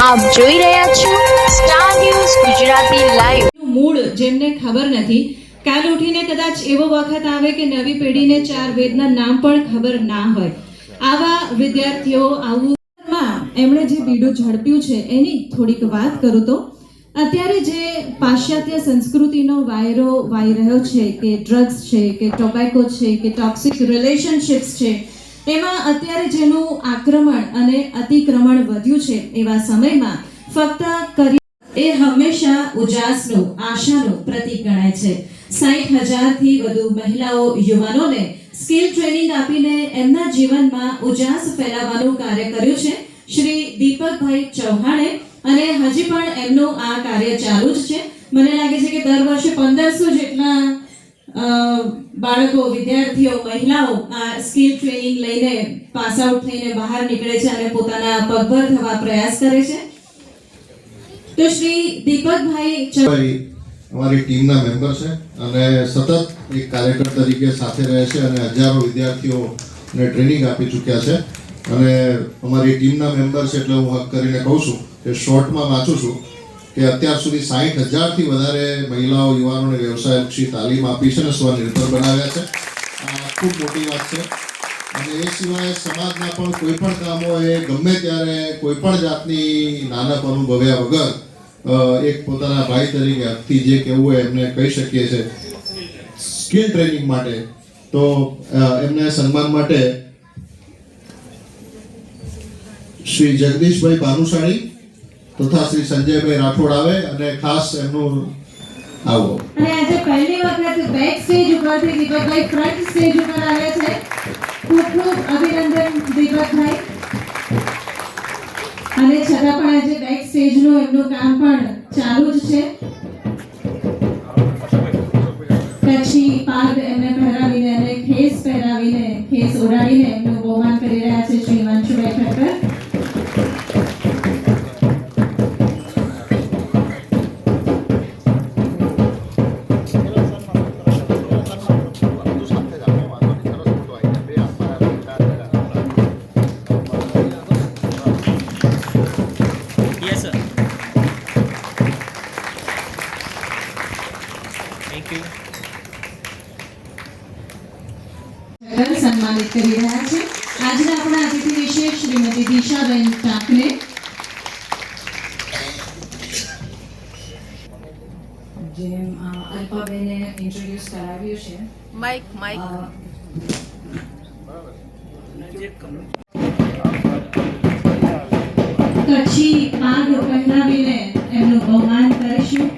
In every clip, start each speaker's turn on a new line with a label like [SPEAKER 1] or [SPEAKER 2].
[SPEAKER 1] આપ જોઈ રહ્યા છો સ્ટાર ન્યૂઝ ગુજરાતી લાઈવ.
[SPEAKER 2] મૂળ જેમને ખબર નથી, કાલ ઉઠીને કદાચ એવો વખત આવે કે નવી પેઢીને ચાર વેદના નામ પણ ખબર ના હોય. આવા વિદ્યાર્થીઓ એમણે જે બીડું ઝડપ્યું છે એની થોડીક વાત કરું તો અત્યારે જે પાશ્ચાત્ય સંસ્કૃતિનો વાયરો વાઈ રહ્યો છે કે ડ્રગ્સ છે કે ટોબેકો છે કે ટોક્સિક રિલેશનશિપ્સ છે, એમાં અત્યારે જેનું આક્રમણ અને અતિક્રમણ વધ્યું છે એવા સમયમાં ફક્ત એ હંમેશા ઉજાસનું આશાનું પ્રતીક ગણાય છે. 60,000 થી વધુ મહિલાઓ યુવાનોને સ્કિલ ટ્રેનિંગ આપીને એમના જીવનમાં ઉજાસ ફેલાવવાનું કાર્ય કર્યું છે શ્રી દીપકભાઈ ચૌહાણે, અને હજી પણ એમનું આ કાર્ય ચાલુ જ છે. મને લાગે છે કે દર વર્ષે 1500 જેટલા બાળકો, વિદ્યાર્થીઓ, મહિલાઓ આ સ્કિલ ટ્રેનિંગ લઈને પાસ આઉટ થઈને બહાર નીકળે છે અને પોતાના પગભર થવા પ્રયાસ કરે છે. તો શ્રી દીપકભાઈ
[SPEAKER 3] અમારી ટીમના મેમ્બર છે અને સતત એક કાર્યકર તરીકે સાથે રહે છે અને હજારો વિદ્યાર્થીઓને ટ્રેનિંગ આપી ચૂક્યા છે. અને અમારી ટીમના મેમ્બર છે એટલે હું હક કરીને કહું છું કે શોર્ટમાં વાંચું છું કે અત્યાર સુધી 60,000 થી વધારે મહિલાઓ, યુવાનોને વ્યવસાયલક્ષી તાલીમ આપી છે અને સ્વનિર્ભર બનાવ્યા છે. આ ખૂબ મોટી વાત છે. અને એ સિવાય સમાજના પણ કોઈ પણ કામો એ ગમે ત્યારે કોઈ પણ જાતની નાનપ અનુભવ્યા વગર એક પોતાના ભાઈ તરીકે હકથી જે કહેવું હોય એમને કહી શકીએ છીએ. સ્કિલ ટ્રેનિંગ માટે તો એમને સન્માન માટે શ્રી જગદીશભાઈ ભાનુશાળી તથા શ્રી સંજયભાઈ રાઠોડ આવે અને ખાસ એમનું આવો.
[SPEAKER 2] અને આજે પહેલી વખત બેક સ્ટેજ ઉપરથી દીપકભાઈ ફ્રન્ટ સ્ટેજ ઉપર આવે છે. ખૂબ ખૂબ અભિનંદન દીપકભાઈ. અને છતાં પણ આજે બેક સ્ટેજનું એમનું કામ પણ ચાલુ જ છે. કચ્છી પાગ એમને પહેરાવીને અને ખેસ પહેરાવીને, ખેસ ઓઢાડીને એમનું બહુમાન કરી રહ્યા છે શ્રી હિમાંશુભાઈ ઠક્કર. સન્માનિત કરી રહ્યા છે આજના આપણા અતિથિ વિશેષ શ્રીમતી દિશાબેન ટાંકને. જેમ અલ્પાબેને ઇન્ટ્રોડ્યુસ કરાવ્યું છે,
[SPEAKER 1] માઈક
[SPEAKER 2] કચ્છી પાગ પહેરાવીને એમનું બહુમાન કરીશું.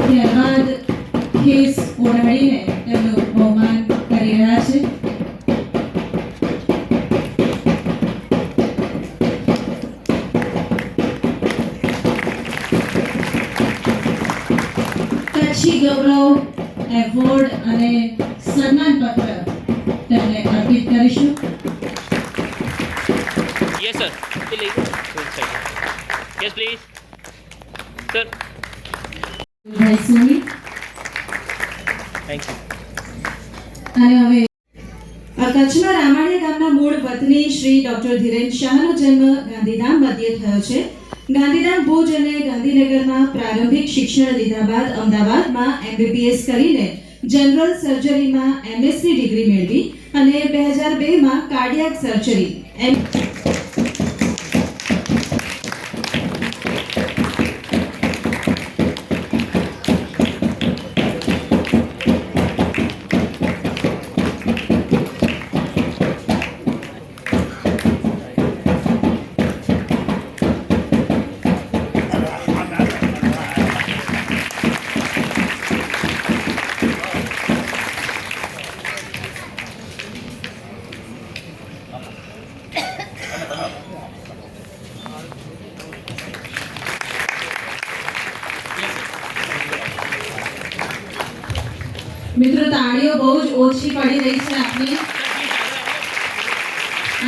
[SPEAKER 2] ત્યારબાદ ખેસ ઓઢાડીને તેમનું બહુમાન કરી રહ્યા છે. કચ્છી ગૌરવ એવોર્ડ અને સન્માન પત્ર તેમને અર્પિત કરીશું.
[SPEAKER 4] Yes, sir. Please. Yes, please. Sir.
[SPEAKER 2] ભાઈ
[SPEAKER 4] Thank you.
[SPEAKER 2] અને હવે કચ્છના રામાણીયા ગામના મૂળ વતની શ્રી ડોક્ટર ધીરેન શાહનો જન્મ ગાંધીધામ મધ્યે થયો છે. ગાંધીધામ, ભુજ અને ગાંધીનગરમાં પ્રારંભિક શિક્ષણ લીધા બાદ અમદાવાદમાં MBBS કરીને જનરલ સર્જરીમાં MSc ડિગ્રી મેળવી અને 2002માં કાર્ડિયાક સર્જરી મિત્રો તાળીઓ બહુ જ ઓછી પડી રહી છે આપની.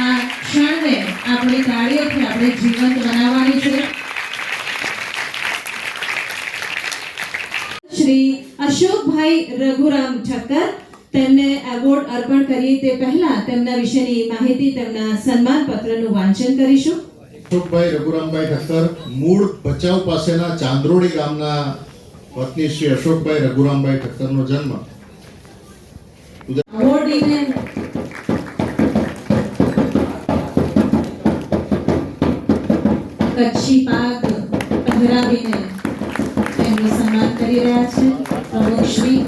[SPEAKER 2] આ ક્ષણને આપણી તાળીઓથી આપણે જીવંત બનાવવાની છે. શ્રી અશોકભાઈ રઘુરામ ઠક્કર, તેમને એવોર્ડ અર્પણ કરીએ તે પહેલા તેમના વિશેની માહિતી તેમના સન્માન પત્રનું વાંચન કરીશું.
[SPEAKER 3] અશોકભાઈ રઘુરામભાઈ ઠક્કર મૂળ ભચાઉ પાસેના ચાંદરોડી ગામના વતની શ્રી અશોકભાઈ રઘુરામભાઈ ઠક્કરનો જન્મ
[SPEAKER 2] અવોર્ડ લઈને કચ્છી પાગ પહેરાવીને તેમનું સન્માન કરી રહ્યા છે પ્રમુખ Shri.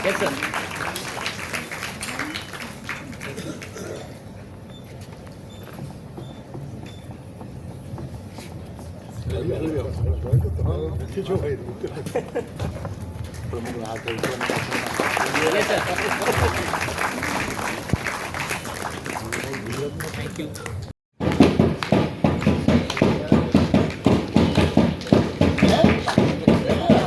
[SPEAKER 4] Yes, sir. Yes, sir. Thank you. Yes, sir.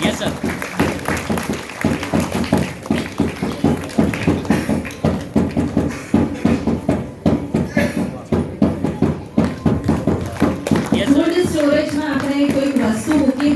[SPEAKER 4] Yes, sir.
[SPEAKER 2] Cold સ્ટોરેજમાં આપણે કોઈ વસ્તુ મૂકી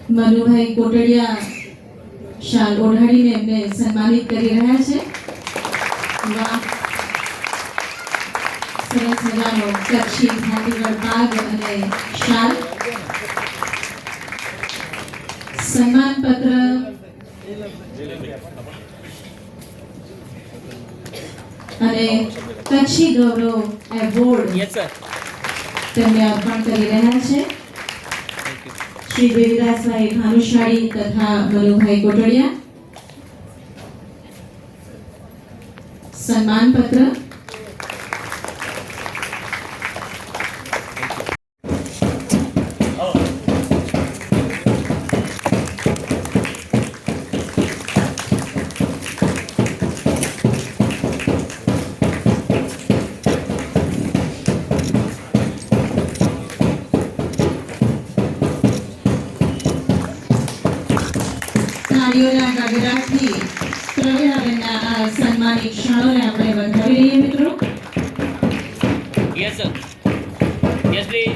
[SPEAKER 2] મનુભાઈ કોટડિયા શાલ ઓઢાડીને એમને સન્માનિત કરી રહ્યા છે. વાહ, સરસ મજાનો કચ્છી ભાતીગળ પાગ અને શાલ. સન્માન પત્ર અને કચ્છી ગૌરવ એવોર્ડ
[SPEAKER 4] Yes, sir.
[SPEAKER 2] તેમને અર્પણ કરી રહ્યા છે શ્રી દેવીદાસભાઈ ભાનુશાળી તથા મનુભાઈ કોટડિયા. સન્માન પત્ર તાળીઓના ગગડાટથી પ્રવીણાબેનના આ સન્માનિત ક્ષણોને આપણે વધાવી લઈએ મિત્રો.
[SPEAKER 4] Yes, sir. Yes, please.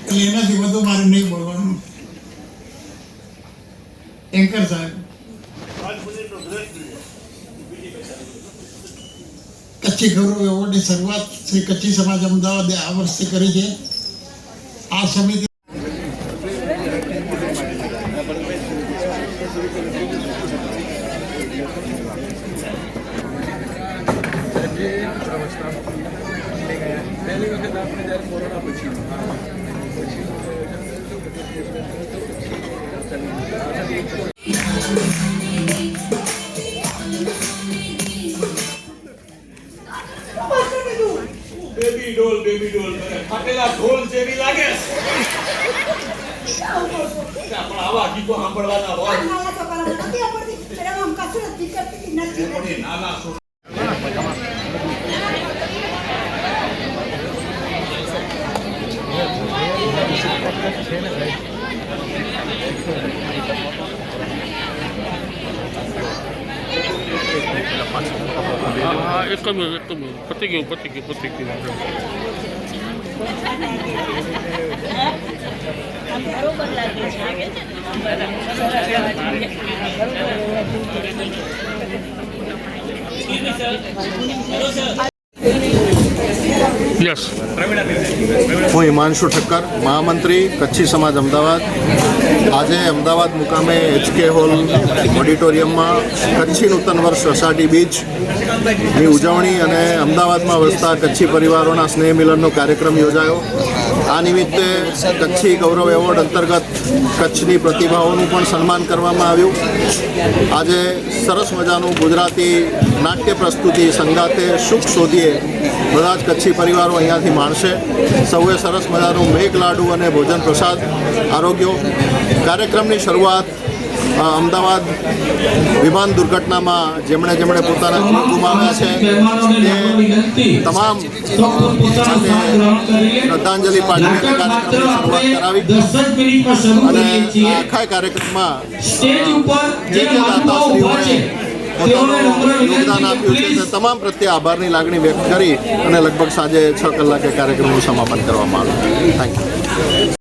[SPEAKER 5] એટલે એનાથી વધુ મારે નહીં બોલવાનું. એન્કર સાહેબ, કચ્છી ગૌરવ એવોર્ડની શરૂઆત શ્રી કચ્છી સમાજ અમદાવાદે આ વર્ષે કરી છે. આ સમિતિ
[SPEAKER 6] બેબી ડોલ ફાટેલા ઢોલ જેવી લાગે પણ આવા ગીતો સાંભળવાના હોય નાના
[SPEAKER 7] એક જ મિનિટ પતી ગયું યસ.
[SPEAKER 3] હું હિમાંશુ ઠક્કર, મહામંત્રી કચ્છી સમાજ અમદાવાદ. આજે અમદાવાદ મુકામે HK હોલ ઓડિટોરિયમમાં કચ્છી નૂતન વર્ષ અષાઢી બીજની ઉજવણી અને અમદાવાદમાં વસતા કચ્છી પરિવારોના સ્નેહ મિલનનો કાર્યક્રમ યોજાયો. આ નિમિત્તે કચ્છી ગૌરવ એવોર્ડ અંતર્ગત કચ્છની પ્રતિભાઓનું પણ સન્માન કરવામાં આવ્યું. આજે સરસ મજાનું ગુજરાતી નાટ્ય પ્રસ્તુતિ સંગાતે સુખ શોધીએ બધા જ કચ્છી પરિવારો અહીંયાથી માણશે. સૌએ સરસ મજાનું મેઘ લાડુ અને ભોજન પ્રસાદ આરોગ્યો. કાર્યક્રમની શરૂઆત અમદાવાદ વિમાન દુર્ઘટનામાં જેમણે પોતાના જીવ ગુમાવ્યા છે તે તમામ શ્રદ્ધાંજલિ પાઠવીને કાર્યક્રમની શરૂઆત કરાવી અને આખા કાર્યક્રમમાં જે દાતાશ્રીઓએ પોતાનું યોગદાન આપ્યું છે તે તમામ પ્રત્યે આભારની લાગણી વ્યક્ત કરી અને લગભગ સાંજે 6 કલાકે કાર્યક્રમનું સમાપન કરવામાં આવ્યું. Thank you.